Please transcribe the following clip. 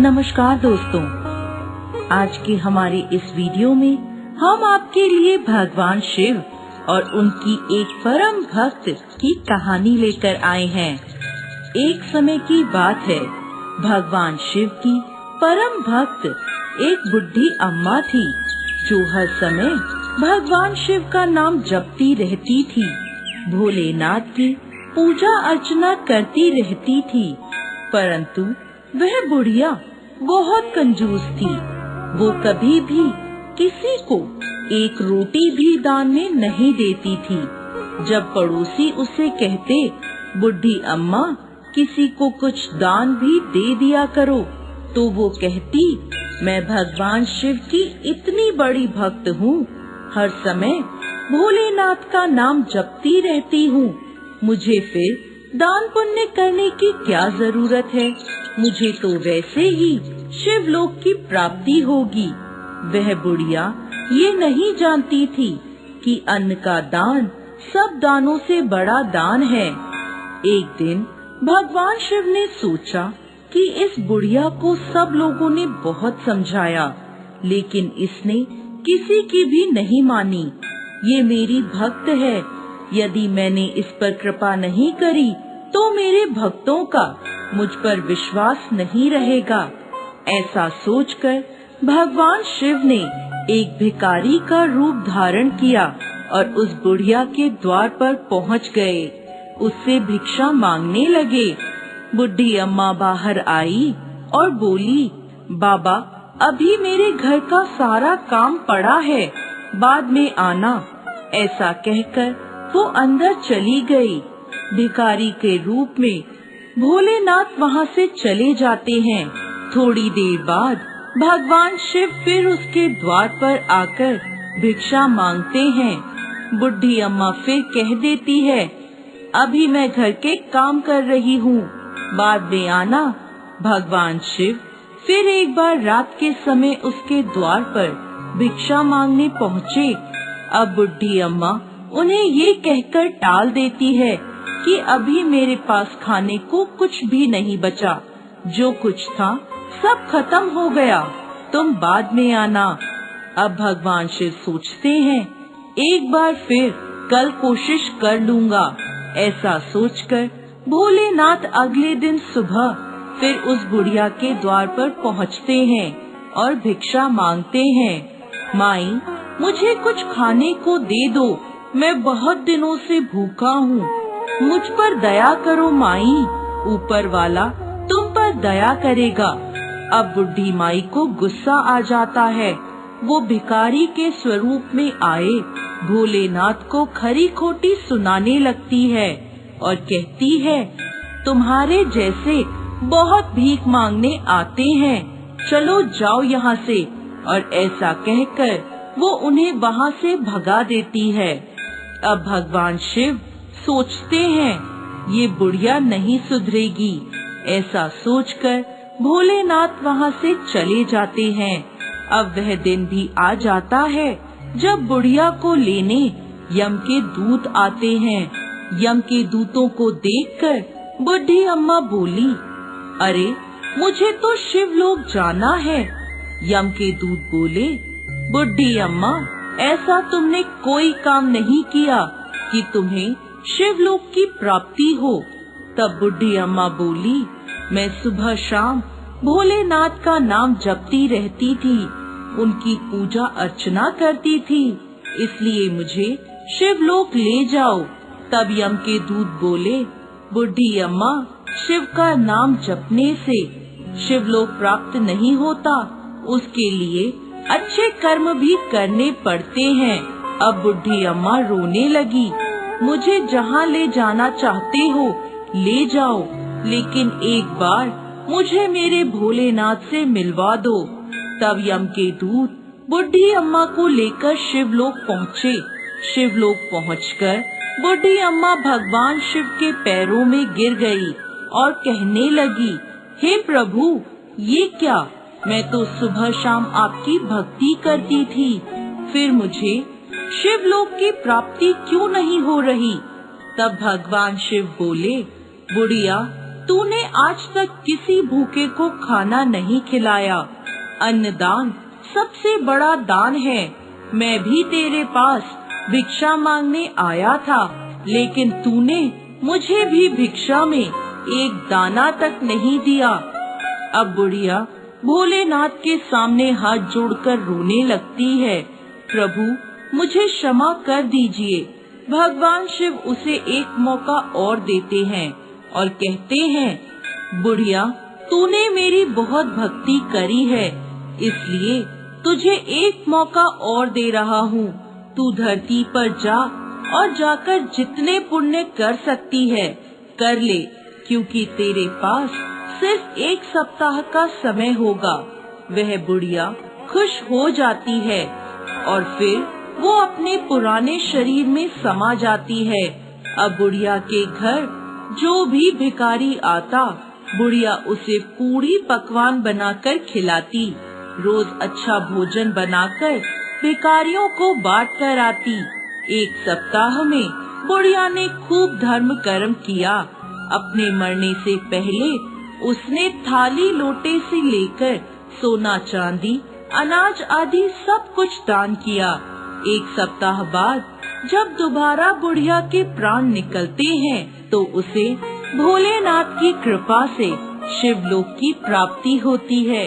नमस्कार दोस्तों, आज के हमारे इस वीडियो में हम आपके लिए भगवान शिव और उनकी एक परम भक्त की कहानी लेकर आए हैं। एक समय की बात है, भगवान शिव की परम भक्त एक बुढ़ी अम्मा थी जो हर समय भगवान शिव का नाम जपती रहती थी, भोलेनाथ की पूजा अर्चना करती रहती थी। परंतु वह बुढ़िया बहुत कंजूस थी। वो कभी भी किसी को एक रोटी भी दान में नहीं देती थी। जब पड़ोसी उसे कहते, बुढ़ी अम्मा किसी को कुछ दान भी दे दिया करो, तो वो कहती, मैं भगवान शिव की इतनी बड़ी भक्त हूँ, हर समय भोलेनाथ का नाम जपती रहती हूँ, मुझे फिर दान पुण्य करने की क्या जरूरत है, मुझे तो वैसे ही शिवलोक की प्राप्ति होगी। वह बुढ़िया ये नहीं जानती थी कि अन्न का दान सब दानों से बड़ा दान है। एक दिन भगवान शिव ने सोचा कि इस बुढ़िया को सब लोगों ने बहुत समझाया, लेकिन इसने किसी की भी नहीं मानी। ये मेरी भक्त है, यदि मैंने इस पर कृपा नहीं करी तो मेरे भक्तों का मुझ पर विश्वास नहीं रहेगा। ऐसा सोचकर भगवान शिव ने एक भिखारी का रूप धारण किया और उस बुढ़िया के द्वार पर पहुंच गए। उससे भिक्षा मांगने लगे। बुढ़ी अम्मा बाहर आई और बोली, बाबा अभी मेरे घर का सारा काम पड़ा है, बाद में आना। ऐसा कहकर वो अंदर चली गई। भिखारी के रूप में भोलेनाथ वहाँ से चले जाते हैं। थोड़ी देर बाद भगवान शिव फिर उसके द्वार पर आकर भिक्षा मांगते हैं। बुढ़ी अम्मा फिर कह देती है, अभी मैं घर के काम कर रही हूँ, बाद में आना। भगवान शिव फिर एक बार रात के समय उसके द्वार पर भिक्षा मांगने पहुँचे। अब बुढ़ी अम्मा उन्हें ये कहकर टाल देती है कि अभी मेरे पास खाने को कुछ भी नहीं बचा, जो कुछ था सब खत्म हो गया, तुम बाद में आना। अब भगवान शिव सोचते हैं, एक बार फिर कल कोशिश कर लूँगा। ऐसा सोचकर भोलेनाथ अगले दिन सुबह फिर उस बुढ़िया के द्वार पर पहुँचते हैं और भिक्षा मांगते हैं। माई मुझे कुछ खाने को दे दो, मैं बहुत दिनों से भूखा हूँ, मुझ पर दया करो माई, ऊपर वाला तुम पर दया करेगा। अब बुढ़ी माई को गुस्सा आ जाता है। वो भिखारी के स्वरूप में आए भोलेनाथ को खरी खोटी सुनाने लगती है और कहती है, तुम्हारे जैसे बहुत भीख मांगने आते हैं, चलो जाओ यहाँ से। और ऐसा कहकर वो उन्हें वहाँ से भगा देती है। अब भगवान शिव सोचते हैं, ये बुढ़िया नहीं सुधरेगी। ऐसा सोचकर भोलेनाथ वहाँ से चले जाते हैं। अब वह दिन भी आ जाता है जब बुढ़िया को लेने यम के दूत आते हैं। यम के दूतों को देखकर बुढ़ी अम्मा बोली, अरे मुझे तो शिवलोक जाना है। यम के दूत बोले, बुढ़ी अम्मा ऐसा तुमने कोई काम नहीं किया कि तुम्हें शिवलोक की प्राप्ति हो। तब बुढ़ी अम्मा बोली, मैं सुबह शाम भोलेनाथ का नाम जपती रहती थी, उनकी पूजा अर्चना करती थी, इसलिए मुझे शिवलोक ले जाओ। तब यम के दूत बोले, बुढ़ी अम्मा शिव का नाम जपने से शिवलोक प्राप्त नहीं होता, उसके लिए अच्छे कर्म भी करने पड़ते हैं। अब बुढ़ी अम्मा रोने लगी, मुझे जहाँ ले जाना चाहते हो ले जाओ, लेकिन एक बार मुझे मेरे भोलेनाथ से मिलवा दो। तब यम के दूत बुढ़ी अम्मा को लेकर शिवलोक पहुँचे। शिवलोक पहुँचकर बुढ़ी अम्मा भगवान शिव के पैरों में गिर गई और कहने लगी, हे प्रभु ये क्या, मैं तो सुबह शाम आपकी भक्ति करती थी, फिर मुझे शिवलोक की प्राप्ति क्यों नहीं हो रही। तब भगवान शिव बोले, बुढ़िया तूने आज तक किसी भूखे को खाना नहीं खिलाया। अन्नदान सबसे बड़ा दान है। मैं भी तेरे पास भिक्षा मांगने आया था, लेकिन तूने मुझे भी भिक्षा में एक दाना तक नहीं दिया। अब बुढ़िया भोलेनाथ के सामने हाथ जोड़कर रोने लगती है। प्रभु, मुझे क्षमा कर दीजिए। भगवान शिव उसे एक मौका और देते हैं और कहते हैं, बुढ़िया, तूने मेरी बहुत भक्ति करी है, इसलिए तुझे एक मौका और दे रहा हूँ। तू धरती पर जा और जाकर जितने पुण्य कर सकती है कर ले, क्योंकि तेरे पास सिर्फ एक सप्ताह का समय होगा। वह बुढ़िया खुश हो जाती है और फिर वो अपने पुराने शरीर में समा जाती है। अब बुढ़िया के घर जो भी भिखारी आता, बुढ़िया उसे पूरी पकवान बनाकर खिलाती। रोज अच्छा भोजन बनाकर भिखारियों को बांट कर आती। एक सप्ताह में बुढ़िया ने खूब धर्म कर्म किया। अपने मरने से पहले उसने थाली लोटे से लेकर सोना चांदी अनाज आदि सब कुछ दान किया। एक सप्ताह बाद जब दोबारा बुढ़िया के प्राण निकलते हैं तो उसे भोलेनाथ की कृपा से शिवलोक की प्राप्ति होती है।